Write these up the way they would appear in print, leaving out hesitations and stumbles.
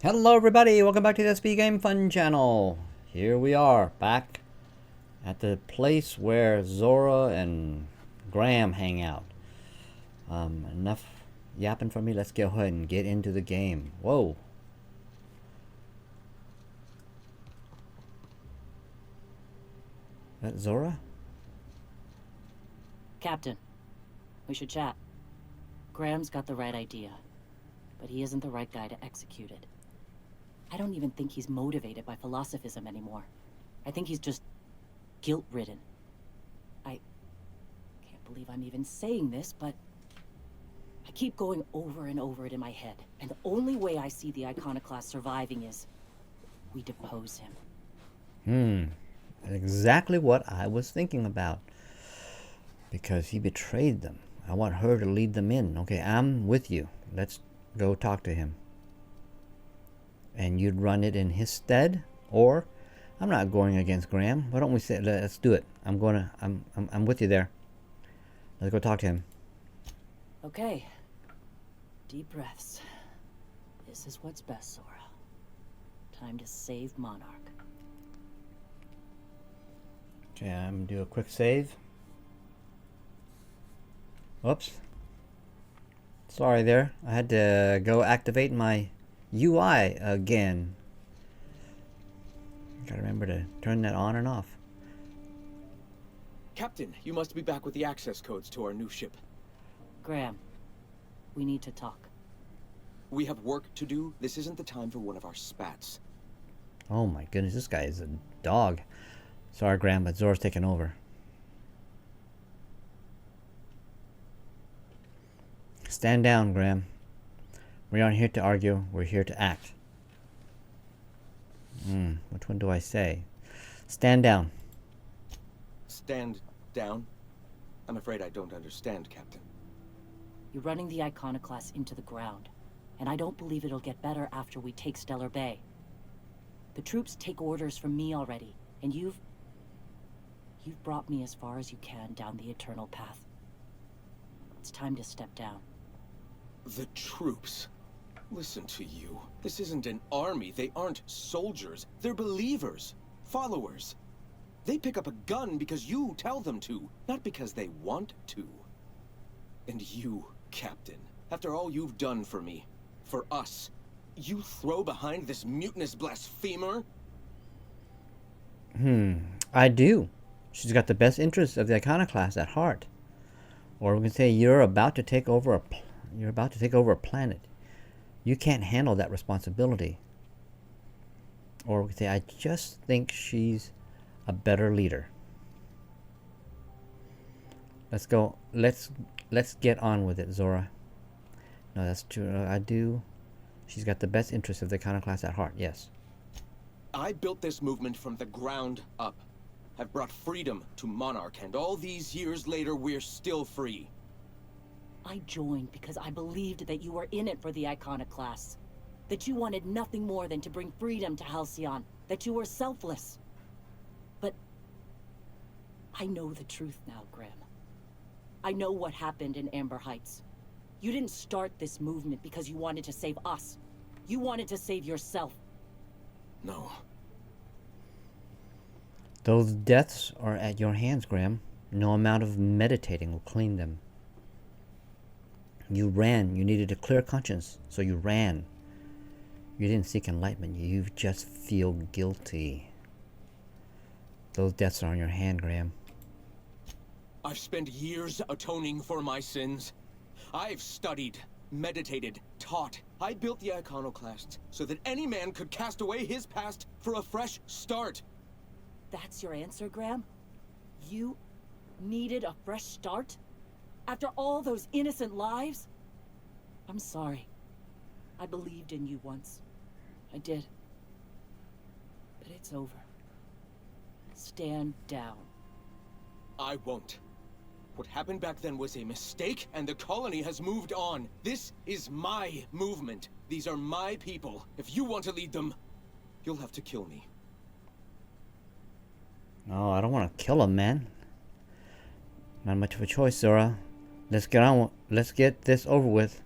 Hello everybody, welcome back to the SBGamefun channel. Here we are, back at the place where Zora and Graham hang out. Enough yapping for me, let's go ahead and get into the game. Whoa. That Zora? Captain, we should chat. Graham's got the right idea, but he isn't the right guy to execute it. I don't even think he's motivated by philosophism anymore. I think he's just guilt-ridden. I can't believe I'm even saying this, but I keep going over and over it in my head, and the only way I see the Iconoclast surviving is we depose him. That's exactly what I was thinking about. Because he betrayed them. I want her to lead them in. Okay, I'm with you. Let's go talk to him. And you'd run it in his stead, or I'm not going against Graham. Why don't we say let's do it? I'm with you there. Let's go talk to him. Okay. Deep breaths. This is what's best, Zora. Time to save Monarch. Okay, I'm gonna do a quick save. Whoops. Sorry there. I had to go activate my UI again. Gotta remember to turn that on and off. Captain, you must be back with the access codes to our new ship. Graham, we need to talk. We have work to do. This isn't the time for one of our spats. Oh my goodness, this guy is a dog. Sorry, Graham, but Zora's taking over. Stand down, Graham. We aren't here to argue, we're here to act. Which one do I say? Stand down. Stand down? I'm afraid I don't understand, Captain. You're running the Iconoclast into the ground, and I don't believe it'll get better after we take Stellar Bay. The troops take orders from me already, and you've brought me as far as you can down the eternal path. It's time to step down. The troops? Listen to you. This isn't an army. They aren't soldiers. They're believers. Followers. They pick up a gun because you tell them to, not because they want to. And you, Captain, after all you've done for me, for us, you throw behind this mutinous blasphemer? I do. She's got the best interests of the Iconoclast at heart. Or we can say you're about to take over a planet. You can't handle that responsibility. Or we can say I just think she's a better leader. Let's go. Let's get on with it, Zora. No, that's true. I do. She's got the best interests of the Iconoclast at heart. Yes. I built this movement from the ground up. I've brought freedom to Monarch, and all these years later, we're still free. I joined because I believed that you were in it for the Iconoclasts. That you wanted nothing more than to bring freedom to Halcyon. That you were selfless. But I know the truth now, Graham. I know what happened in Amber Heights. You didn't start this movement because you wanted to save us. You wanted to save yourself. No. Those deaths are at your hands, Graham. No amount of meditating will clean them. You ran. You needed a clear conscience, so you ran. You didn't seek enlightenment. You just feel guilty. Those deaths are on your hand, Graham. I've spent years atoning for my sins. I've studied, meditated, taught. I built the Iconoclast so that any man could cast away his past for a fresh start. That's your answer, Graham? You needed a fresh start? After all those innocent lives? I'm sorry. I believed in you once. I did. But it's over. Stand down. I won't. What happened back then was a mistake, and the colony has moved on. This is my movement. These are my people. If you want to lead them, you'll have to kill me. No, I don't want to kill him, man. Not much of a choice, Zora. Let's get on. Let's get this over with.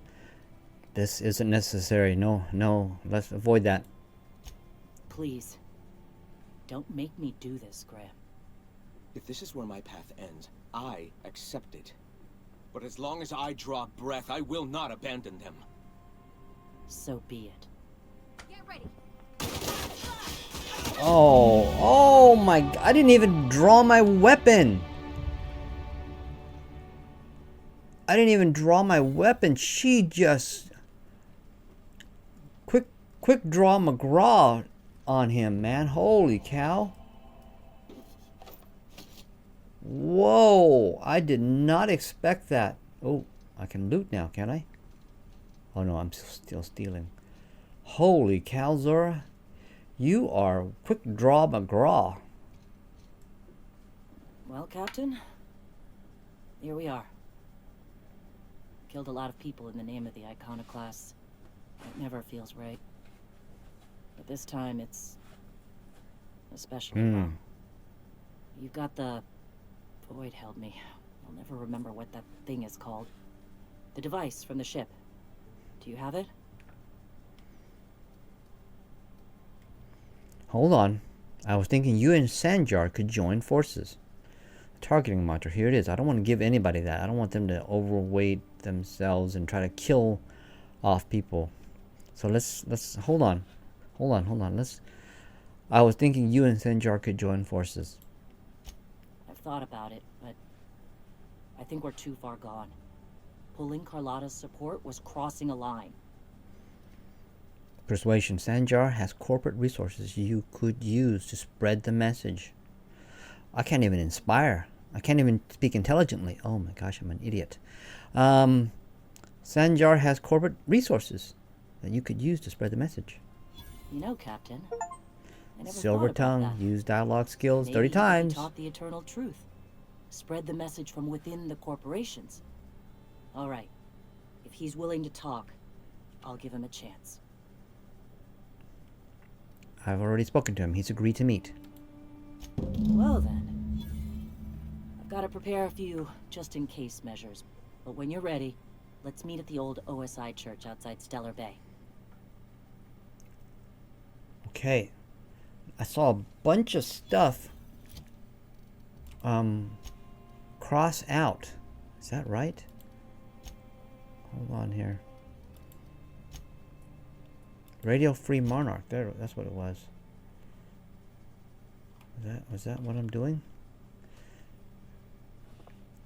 This isn't necessary. No, no. Let's avoid that. Please. Don't make me do this, Graham. If this is where my path ends, I accept it. But as long as I draw breath, I will not abandon them. So be it. Get ready. Oh my God. I didn't even draw my weapon. I didn't even draw my weapon. She just quick draw McGraw on him, man. Holy cow. Whoa, I did not expect that. Oh, I can loot now, can I? Oh no, I'm still stealing. Holy cow, Zora. You are quick draw McGraw. Well, Captain, here we are. Killed a lot of people in the name of the Iconoclasts. It never feels right. But this time it's especially wrong. You've got the... Void held me. I'll never remember what that thing is called. The device from the ship. Do you have it? Hold on. I was thinking you and Sanjar could join forces. Targeting module. Here it is. I don't want to give anybody that. I don't want them to overweight themselves and try to kill off people. So let's hold on. I was thinking you and Sanjar could join forces. I've thought about it, but I think we're too far gone. Pulling Carlotta's support was crossing a line. Persuasion. Sanjar has corporate resources you could use to spread the message. I can't even inspire. I can't even speak intelligently. Oh my gosh, I'm an idiot. Sanjar has corporate resources that you could use to spread the message. You know, Captain, I never Silver thought about tongue. that. Use dialogue skills Maybe 30 he times. taught the eternal truth. Spread the message from within the corporations. All right. If he's willing to talk, I'll give him a chance. I've already spoken to him. He's agreed to meet. Well then. I've got to prepare a few just-in-case measures. But when you're ready, let's meet at the old OSI church outside Stellar Bay. Okay. I saw a bunch of stuff cross out. Is that right? Hold on here. Radio Free Monarch. There, that's what it was. Was that what I'm doing?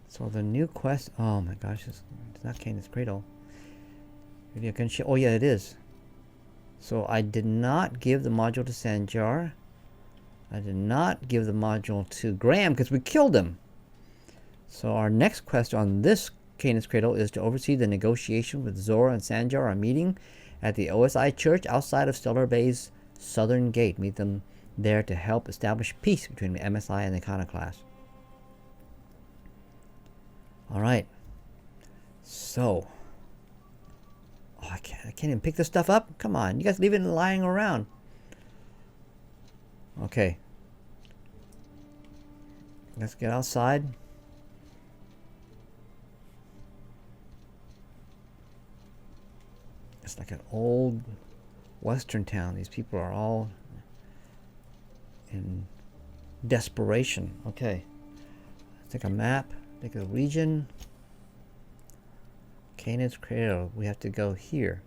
So the new quest. Oh my gosh, it's not Canis Cradle. Radio Gunship. Oh yeah, it is. So I did not give the module to Sanjar. I did not give the module to Graham because we killed him. So our next quest on this Canis Cradle is to oversee the negotiation with Zora and Sanjar are meeting at the OSI church outside of Stellar Bay's southern gate. Meet them there to help establish peace between the MSI and the Iconoclast. Alright. So. Oh, I can't even pick this stuff up? Come on, you guys leave it lying around. Okay. Let's get outside. It's like an old western town. These people are all in desperation. Okay. Take a map. Take a region. Canis Cradle. We have to go here.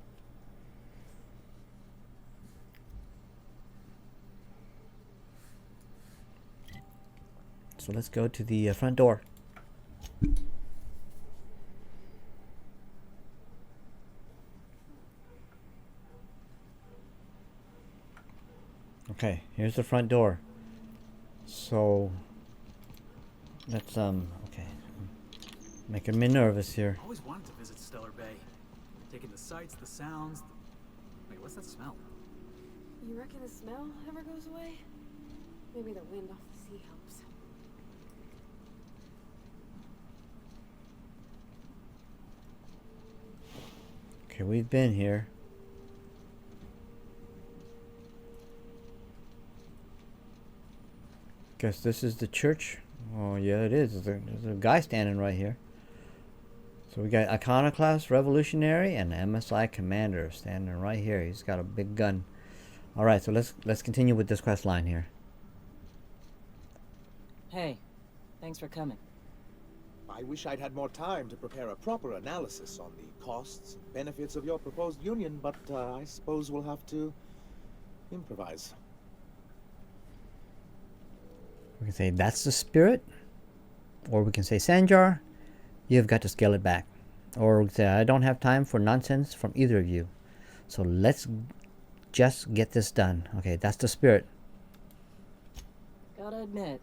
So let's go to the front door. Okay, here's the front door. So let's okay. Making me nervous here. Always wanted to visit Stellar Bay. Taking the sights, the sounds. Wait, what's that smell? You reckon the smell ever goes away? Maybe the wind off the sea helps. Okay, we've been here. Guess this is the church. Oh yeah, it is. There's a guy standing right here. So we got Iconoclast Revolutionary and MSI Commander standing right here. He's got a big gun. All right, so let's continue with this quest line here. Hey, thanks for coming. I wish I'd had more time to prepare a proper analysis on the costs and benefits of your proposed union, but I suppose we'll have to improvise. We can say that's the spirit, or we can say Sanjar, you've got to scale it back. Or we can say I don't have time for nonsense from either of you. So let's just get this done. Okay, that's the spirit. Gotta admit,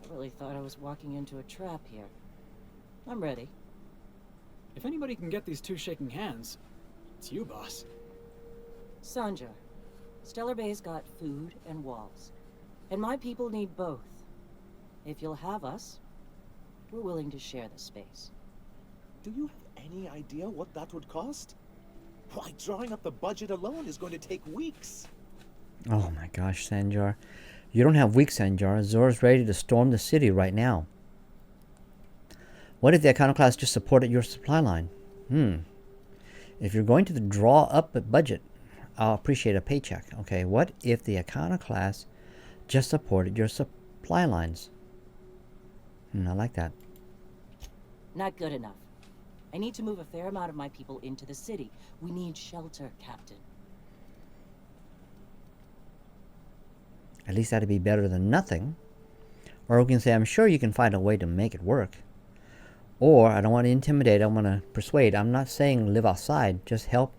I really thought I was walking into a trap here. I'm ready. If anybody can get these two shaking hands, it's you, boss. Sanjar, Stellar Bay's got food and walls, and my people need both. If you'll have us, we're willing to share the space. Do you have any idea what that would cost? Why, drawing up the budget alone is going to take weeks. Oh my gosh, Sanjar. You don't have weeks, Sanjar. Zora's ready to storm the city right now. What if the Iconoclast just supported your supply line? If you're going to draw up a budget, I'll appreciate a paycheck. Okay, what if the Iconoclast just supported your supply lines? I like that. Not good enough. I need to move a fair amount of my people into the city. We need shelter, Captain. At least that'd be better than nothing. Or we can say, I'm sure you can find a way to make it work. Or, I don't want to intimidate, I want to persuade. I'm not saying live outside, just help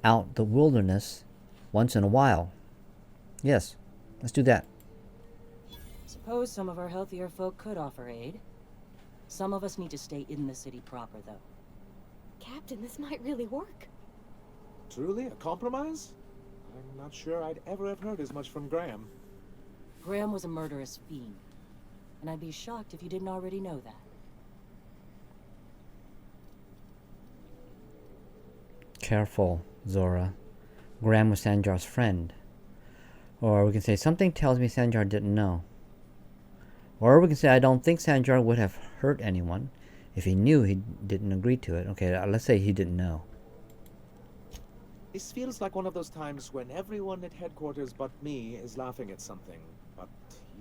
out the wilderness once in a while. Yes, let's do that. Suppose some of our healthier folk could offer aid. Some of us need to stay in the city proper, though. Captain, this might really work. Truly, a compromise? I'm not sure I'd ever have heard as much from Graham. Graham was a murderous fiend, and I'd be shocked if you didn't already know that. Careful, Zora. Graham was Sanjar's friend. Or we can say, something tells me Sanjar didn't know. Or we can say, I don't think Sanjar would have hurt anyone if he knew he didn't agree to it. Okay, let's say he didn't know. This feels like one of those times when everyone at headquarters but me is laughing at something, but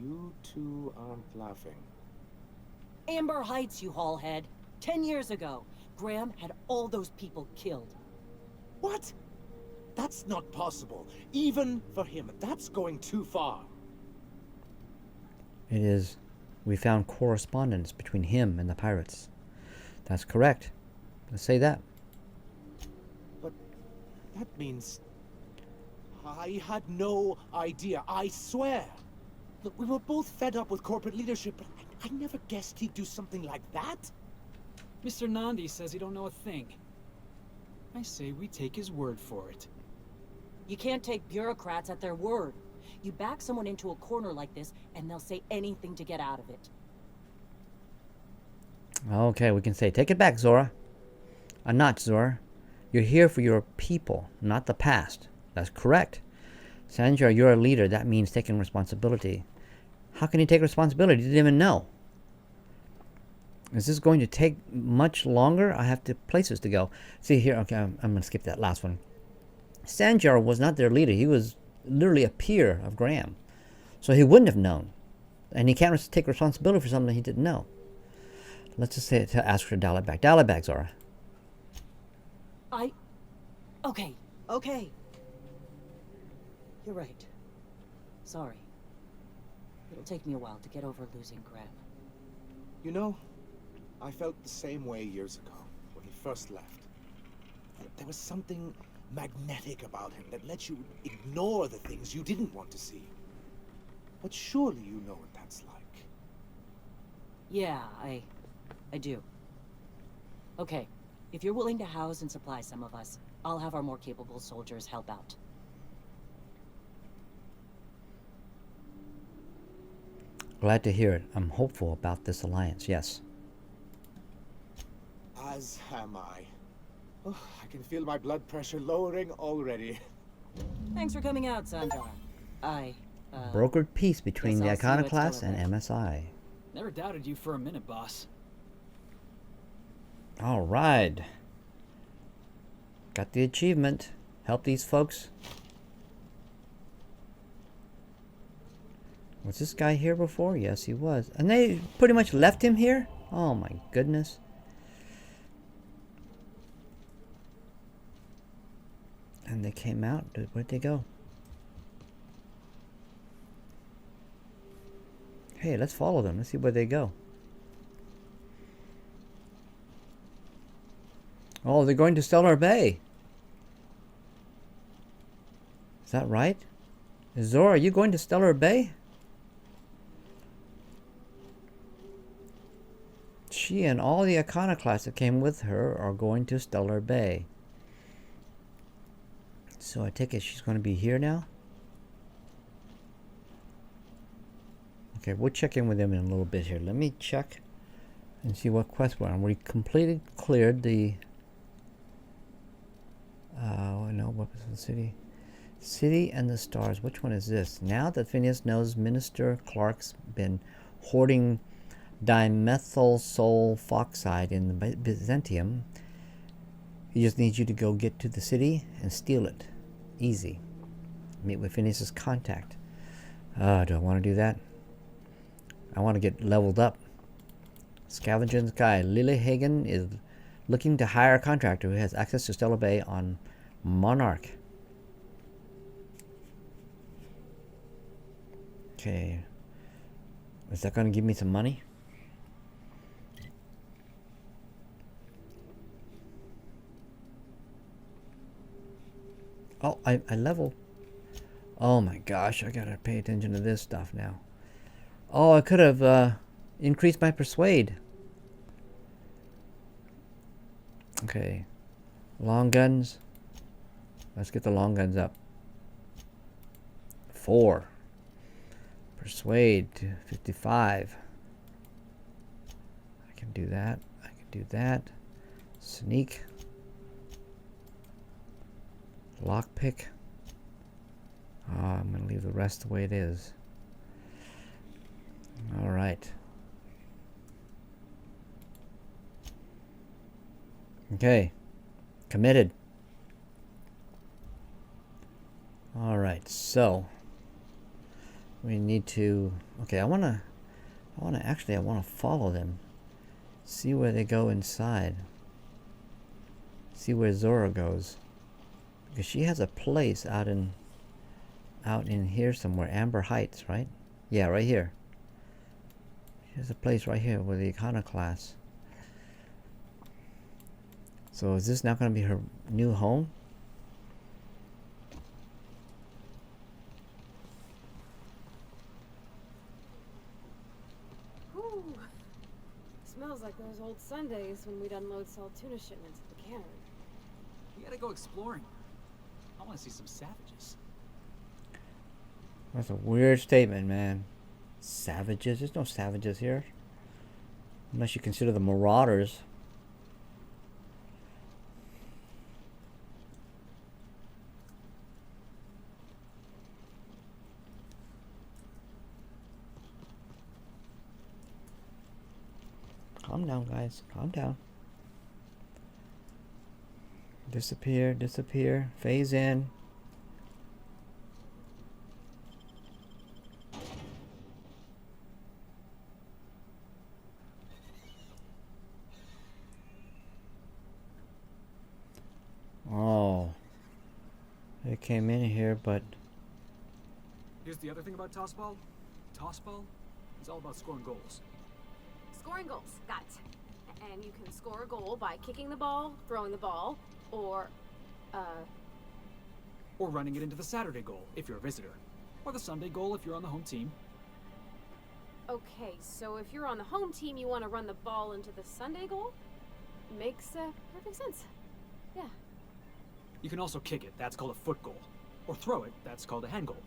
you two aren't laughing. Amber Heights, you haulhead. 10 years ago, Graham had all those people killed. What? That's not possible. Even for him, that's going too far. It is. We found correspondence between him and the pirates. That's correct. Let's say that. But that means I had no idea, I swear. Look, we were both fed up with corporate leadership, but I never guessed he'd do something like that. Mr. Nandi says he don't know a thing. I say we take his word for it. You can't take bureaucrats at their word. You back someone into a corner like this, and they'll say anything to get out of it. Okay, we can say, take it back, Zora. Not Zora. You're here for your people, not the past. That's correct. Sanjar, you're a leader. That means taking responsibility. How can you take responsibility? You didn't even know. Is this going to take much longer? I have places to go. See here, okay, I'm going to skip that last one. Sanjar was not their leader. He was literally a peer of Graham. So he wouldn't have known. And he can't take responsibility for something he didn't know. Let's just say to ask for dial it back. Dial it back, Zora. Okay. You're right. Sorry. It'll take me a while to get over losing Graham. You know, I felt the same way years ago, when he first left. There was something magnetic about him that let you ignore the things you didn't want to see. But surely you know what that's like. Yeah, I do. Okay, if you're willing to house and supply some of us, I'll have our more capable soldiers help out. Glad to hear it. I'm hopeful about this alliance, yes. As am I. Oh, I can feel my blood pressure lowering already. Thanks for coming out, Sandra. Brokered peace between the guess I'll see you at Iconoclast and Stellar Bay. MSI. Never doubted you for a minute, boss. All right. Got the achievement. Help these folks. Was this guy here before? Yes, he was. And they pretty much left him here? Oh my goodness. And they came out. Where'd they go? Hey, let's follow them. Let's see where they go. Oh, they're going to Stellar Bay. Is that right? Zora, are you going to Stellar Bay? She and all the Iconoclasts that came with her are going to Stellar Bay. So I take it she's going to be here now? Okay, we'll check in with them in a little bit here. Let me check and see what quest we're on. We completely cleared the... no, what was the city? City and the Stars. Which one is this? Now that Phineas knows Minister Clark's been hoarding dimethyl sulfoxide in the Byzantium, he just needs you to go get to the city and steal it. Easy. Meet with Phineas's contact. Do I want to do that? I want to get leveled up. Scavenger in the Sky. Lilya Hagen is looking to hire a contractor who has access to Stellar Bay on Monarch. Okay. Is that going to give me some money? Oh, I level. Oh my gosh, I gotta pay attention to this stuff now. Oh, I could have increased my persuade. Okay. Long guns. Let's get the long guns up. 4. Persuade to 55. I can do that. I can do that. Sneak. Lockpick. I'm going to leave the rest the way it is. Alright. Okay. Committed. Alright, so we need to... Okay, I want to follow them. See where they go inside. See where Zora goes. Because she has a place out in here somewhere. Amber Heights, right? Yeah, right here. She has a place right here with the Iconoclast. So is this now going to be her new home? Whew. Smells like those old Sundays when we'd unload salt tuna shipments at the cannery. We gotta go exploring. I want to see some savages. That's a weird statement, man. Savages? There's no savages here. Unless you consider the marauders. Calm down, guys. Calm down. Disappear, disappear. Phase in. Oh. They came in here, but... Here's the other thing about Tossball. Tossball is all about scoring goals. Scoring goals, got it. And you can score a goal by kicking the ball, throwing the ball, or running it into the Saturday goal if you're a visitor. Or the Sunday goal if you're on the home team. okay, so if you're on the home team, you want to run the ball into the Sunday goal? Makes perfect sense. Yeah. You can also kick it, that's called a foot goal. Or throw it, that's called a hand goal.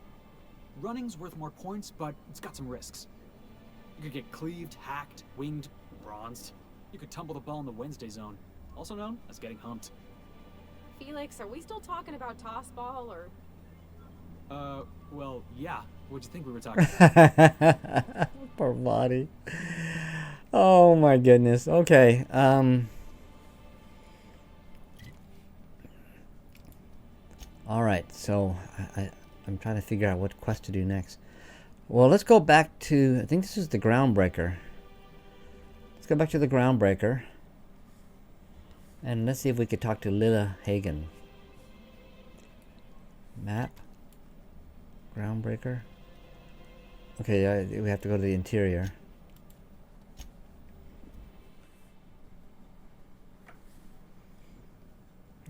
Running's worth more points, but it's got some risks. You could get cleaved, hacked, winged, bronzed. You could tumble the ball in the Wednesday zone, also known as getting humped. Felix, are we still talking about tossball, or...? Well, yeah. What'd you think we were talking about? Poor body. Oh my goodness. Okay. Alright, so I'm trying to figure out what quest to do next. Well, let's go back to, I think this is the Groundbreaker. Let's go back to the Groundbreaker. And let's see if we could talk to Lilya Hagen. Map. Groundbreaker. Okay, we have to go to the interior.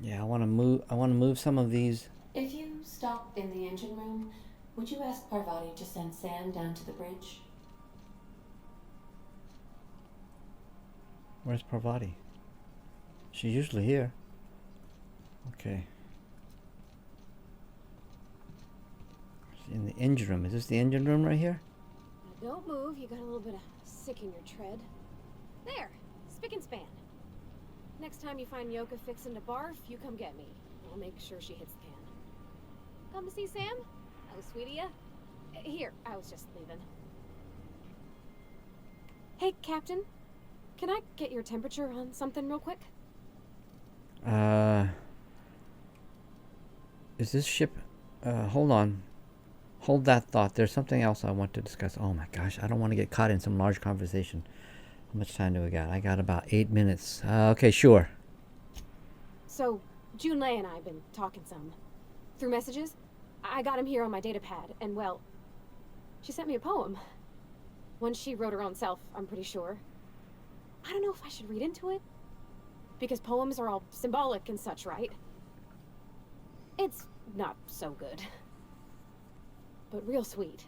Yeah, I want to move some of these. If you stop in the engine room, would you ask Parvati to send Sam down to the bridge? Where's Parvati? She's usually here. Okay. She's in the engine room. Is this the engine room right here? Now don't move, you got a little bit of sick in your tread. There, spick and span. Next time you find Yoka fixing to barf, you come get me. I'll make sure she hits the pan. Come to see Sam? That was sweet of ya. Here, I was just leaving. Hey, Captain. Can I get your temperature on something real quick? Is this ship... hold on. Hold that thought. There's something else I want to discuss. Oh my gosh, I don't want to get caught in some large conversation. How much time do we got? I got about 8 minutes. Okay, sure. So, Junlei and I have been talking some. Through messages. I got him here on my data pad, and well, she sent me a poem. One she wrote her own self, I'm pretty sure. I don't know if I should read into it. Because poems are all symbolic and such, right? It's not so good. But real sweet.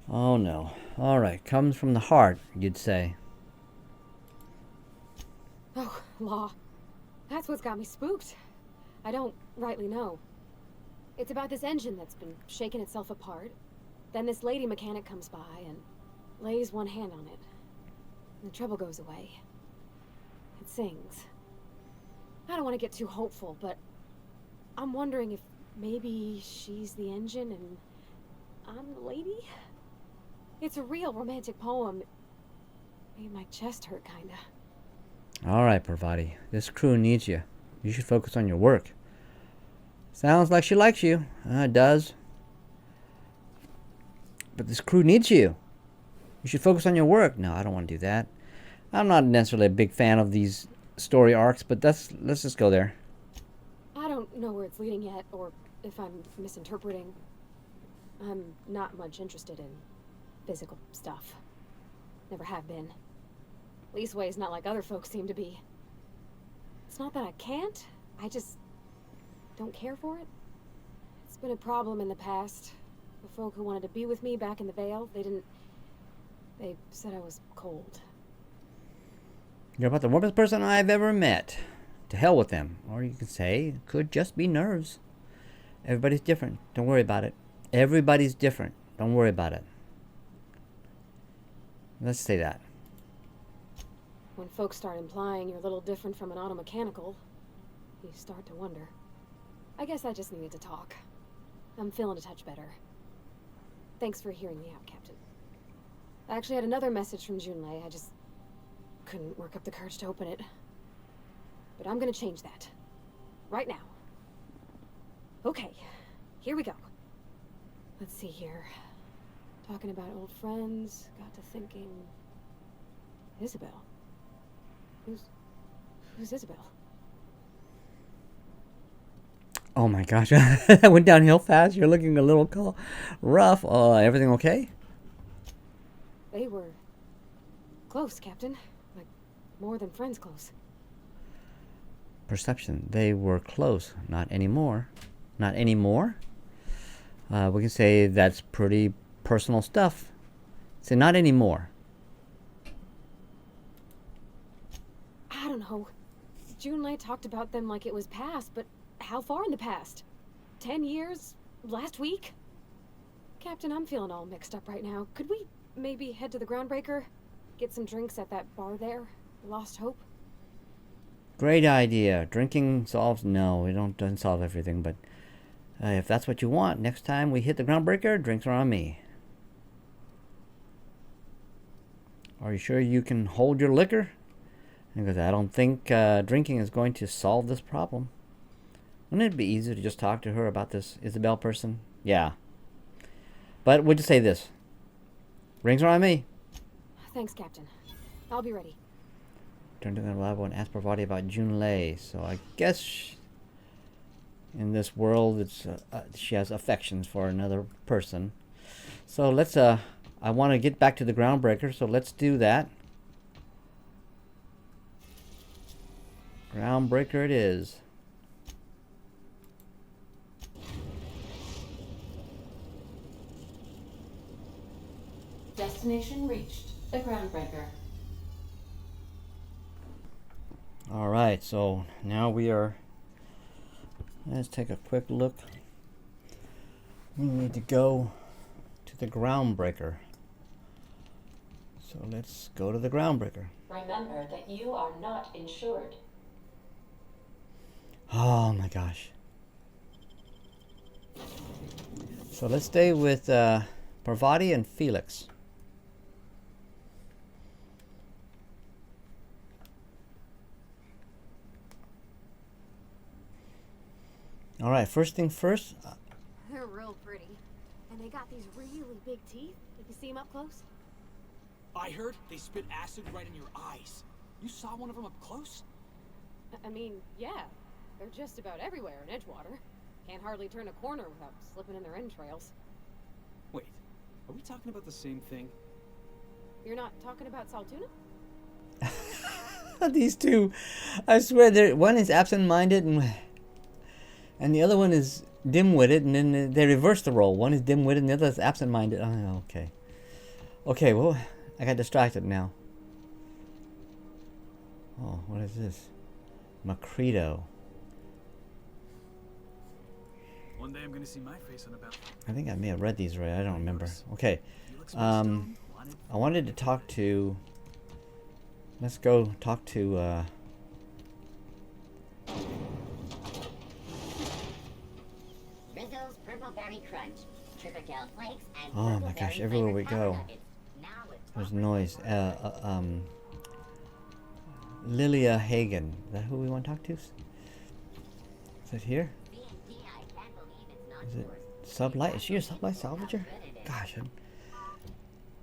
Oh no. Alright, comes from the heart, you'd say. Oh, law. That's what's got me spooked. I don't rightly know. It's about this engine that's been shaking itself apart. Then this lady mechanic comes by and lays one hand on it. And the trouble goes away. It sings. I don't want to get too hopeful, but I'm wondering if maybe she's the engine and I'm the lady? It's a real romantic poem. Made my chest hurt, kinda. Alright, Parvati. This crew needs you. You should focus on your work. Sounds like she likes you. It does. But this crew needs you. You should focus on your work. No, I don't want to do that. I'm not necessarily a big fan of these story arcs, but let's just go there. I don't know where it's leading yet, or if I'm misinterpreting. I'm not much interested in physical stuff. Never have been. Leastways not like other folks seem to be. It's not that I can't, I just don't care for it. It's been a problem in the past. The folk who wanted to be with me back in the Vale, they said I was cold. You're about the warmest person I've ever met. To hell with them. Or you could say, it could just be nerves. Everybody's different. Don't worry about it. Everybody's different. Don't worry about it. Let's say that. When folks start implying you're a little different from an automechanical, you start to wonder. I guess I just needed to talk. I'm feeling a touch better. Thanks for hearing me out, Captain. I actually had another message from Junlei. I just couldn't work up the courage to open it. But I'm gonna change that. Right now. Okay, here we go. Let's see here. Talking about old friends, got to thinking... Isabel. Who's Isabel? Oh my gosh, that went downhill fast. You're looking a little rough. Everything okay? They were close, Captain. Like, more than friends close. Perception. They were close. Not anymore. Not anymore? We can say that's pretty personal stuff. Say not anymore. I don't know. Junlei talked about them like it was past, but how far in the past? 10 years? Last week? Captain, I'm feeling all mixed up right now. Could we maybe head to the Groundbreaker? Get some drinks at that bar there? Lost Hope? Great idea. Drinking solves... No, it doesn't solve everything, but... if that's what you want, next time we hit the Groundbreaker, drinks are on me. Are you sure you can hold your liquor? Because I don't think drinking is going to solve this problem. Wouldn't it be easier to just talk to her about this Isabel person? Yeah. But we'll just say this. Rings are on me. Thanks, Captain. I'll be ready. Turn to the lab and ask Parvati about Junlei. So I guess in this world, it's she has affections for another person. So let's. I want to get back to the Groundbreaker. So let's do that. Groundbreaker it is. Destination reached. The Groundbreaker. All right. So now we are. Let's take a quick look. We need to go to the Groundbreaker. So let's go to the Groundbreaker. Remember that you are not insured. Oh my gosh. So let's stay with Parvati and Felix. All right, first thing first. They're real pretty. And they got these really big teeth. Did you see them up close? I heard they spit acid right in your eyes. You saw one of them up close? I mean, yeah. They're just about everywhere in Edgewater. Can't hardly turn a corner without slipping in their entrails. Wait, are we talking about the same thing? You're not talking about Saltuna? These two, I swear, one is absent-minded and the other one is dim-witted, and then they reverse the role. One is dim-witted and the other is absent-minded. Oh, okay. Okay, well, I got distracted now. Oh, what is this? Macredo. One day I'm gonna see my face on a ballot. I think I may have read these right. I don't remember. Okay. I wanted to talk to... Let's go talk to... Rizzo's Purple Berry Crunch, Tripical Flakes, and Oh my gosh, everywhere we go, there's noise. Lilya Hagen. Is that who we want to talk to? Is it here? Is it Sublight? Is she a Sublight salvager? Gosh.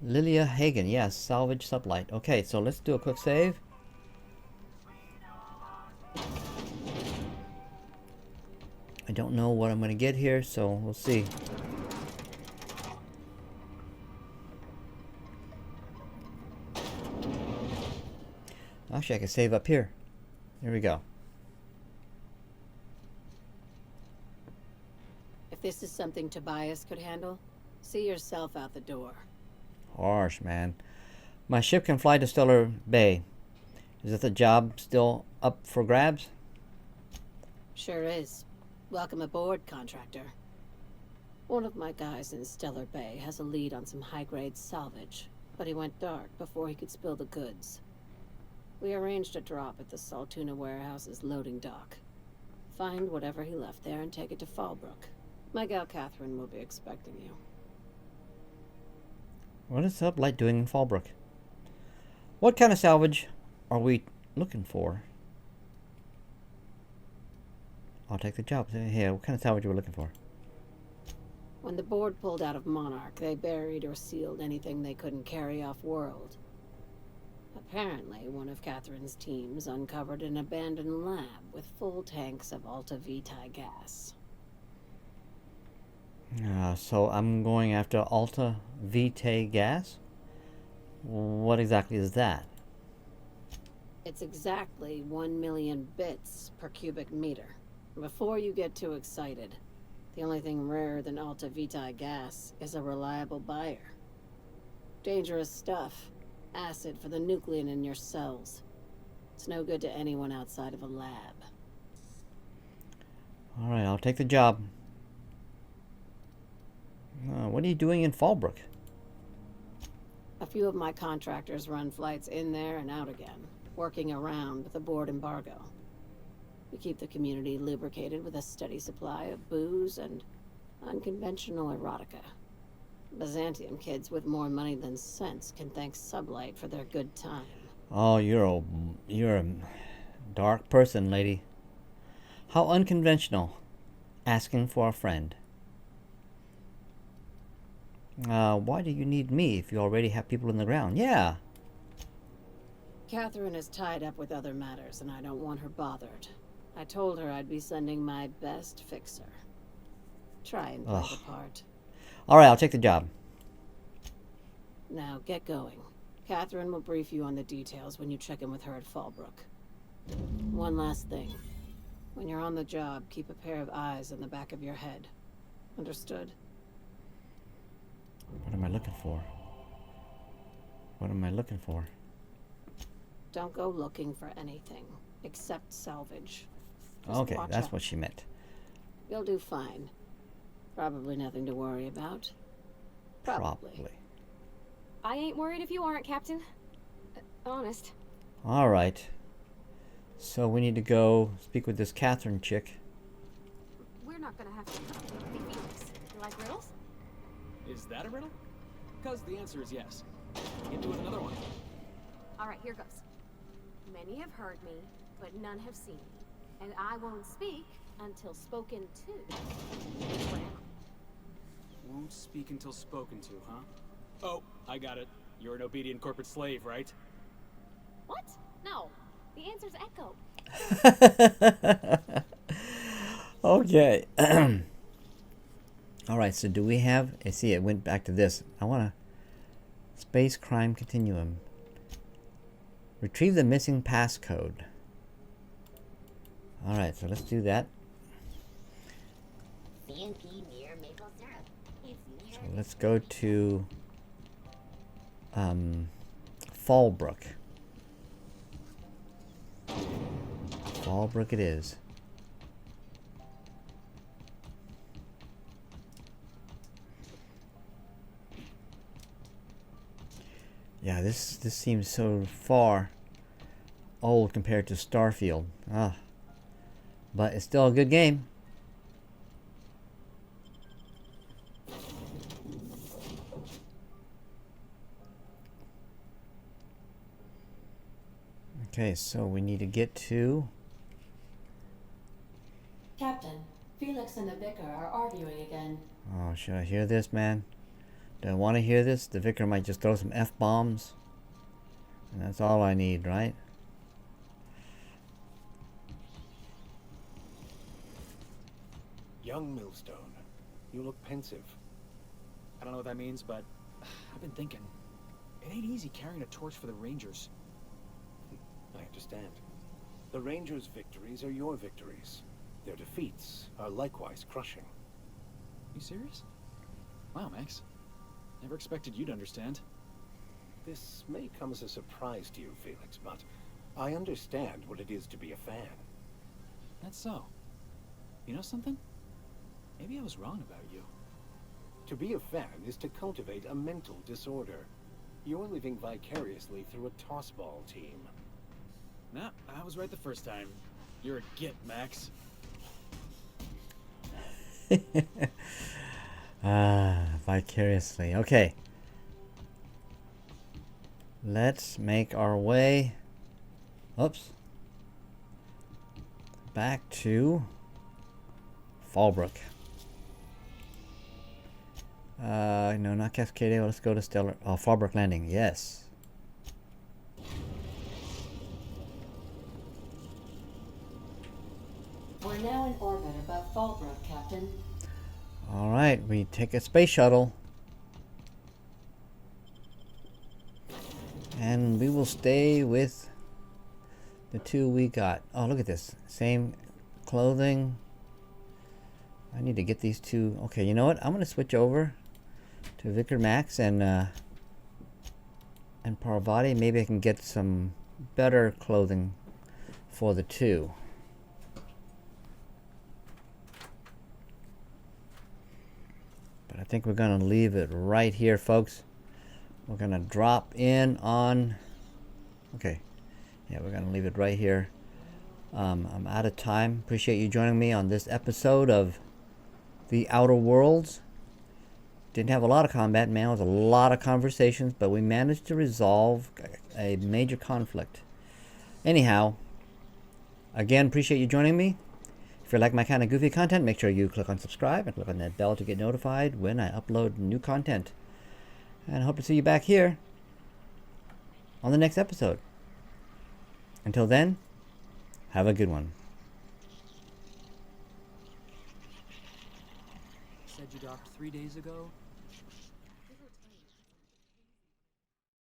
Lilya Hagen. Yes, salvage Sublight. Okay, so let's do a quick save. I don't know what I'm going to get here, so we'll see. Actually, I can save up here. Here we go. If this is something Tobias could handle, see yourself out the door. Harsh, man. My ship can fly to Stellar Bay. Is that the job still up for grabs? Sure is. Welcome aboard, contractor. One of my guys in Stellar Bay has a lead on some high-grade salvage, but he went dark before he could spill the goods. We arranged a drop at the Saltuna warehouse's loading dock. Find whatever he left there and take it to Fallbrook. My gal Catherine will be expecting you. What is Sublight doing in Fallbrook? What kind of salvage are we looking for? I'll take the job. Hey, what kind of salvage are we looking for? When the board pulled out of Monarch, they buried or sealed anything they couldn't carry off-world. Apparently, one of Catherine's teams uncovered an abandoned lab with full tanks of Alta Vitae gas. So I'm going after Alta Vitae gas? What exactly is that? It's exactly 1 million bits per cubic meter. Before you get too excited, the only thing rarer than Alta Vitae gas is a reliable buyer. Dangerous stuff. Acid for the nucleon in your cells. It's no good to anyone outside of a lab. Alright, I'll take the job. What are you doing in Fallbrook? A few of my contractors run flights in there and out again, working around the board embargo. We keep the community lubricated with a steady supply of booze and unconventional erotica. Byzantium kids with more money than sense can thank Sublight for their good time. Oh, you're a dark person, lady. How unconventional. Asking for a friend. Why do you need me if you already have people in the ground? Yeah. Catherine is tied up with other matters, and I don't want her bothered. I told her I'd be sending my best fixer. Try and play the part. Alright, I'll take the job. Now, get going. Catherine will brief you on the details when you check in with her at Fallbrook. One last thing. When you're on the job, keep a pair of eyes in the back of your head. Understood? What am I looking for? What am I looking for? Don't go looking for anything, except salvage. Just Okay, watch that's out. what she meant. You'll do fine. Probably nothing to worry about. Probably. I ain't worried if you aren't, Captain. Honest. Alright. So we need to go speak with this Catherine chick. We're not gonna have to. Hey, Felix, you like riddles? Is that a riddle? Because the answer is yes. Get to another one. All right, here goes. Many have heard me, but none have seen me, and I won't speak until spoken to. Graham. Won't speak until spoken to, huh? Oh, I got it. You're an obedient corporate slave, right? What? No. The answer's Echo. Okay. Alright, so do we have... I see it went back to this. I want to... Space Crime Continuum. Retrieve the missing passcode. Alright, so let's do that. CNP near maple syrup. It's near. So let's go to... Fallbrook. Fallbrook it is. Yeah, this seems so far old compared to Starfield. But it's still a good game. Okay, so we need to get to... Captain, Felix and the Vicar are arguing again. Oh, should I hear this, man? Do I want to hear this? The Vicar might just throw some F-bombs. And that's all I need, right? Young Millstone, you look pensive. I don't know what that means, but I've been thinking. It ain't easy carrying a torch for the Rangers. I understand. The Rangers' victories are your victories. Their defeats are likewise crushing. You serious? Wow, Max. Never expected you to understand. This may come as a surprise to you, Felix, but I understand what it is to be a fan. That's so. You know something? Maybe I was wrong about you. To be a fan is to cultivate a mental disorder. You're living vicariously through a tossball team. Nah, I was right the first time. You're a git, Max. Vicariously. Okay. Let's make our way... Oops. Back to... Fallbrook. No, not Cascadia. Let's go to Stellar... Oh, Fallbrook Landing. Yes. We're now in orbit above Fallbrook, Captain. Alright, we take a space shuttle. And we will stay with the two we got. Oh, look at this. Same clothing. I need to get these two. Okay, you know what? I'm going to switch over to Vicar Max and Parvati. Maybe I can get some better clothing for the two. But I think we're going to leave it right here, folks. We're going to drop in on... Okay. Yeah, we're going to leave it right here. I'm out of time. Appreciate you joining me on this episode of The Outer Worlds. Didn't have a lot of combat, man. It was a lot of conversations, but we managed to resolve a major conflict. Anyhow, again, appreciate you joining me. If you like my kind of goofy content, make sure you click on subscribe and click on that bell to get notified when I upload new content. And I hope to see you back here on the next episode. Until then, have a good one. Said you docked 3 days ago?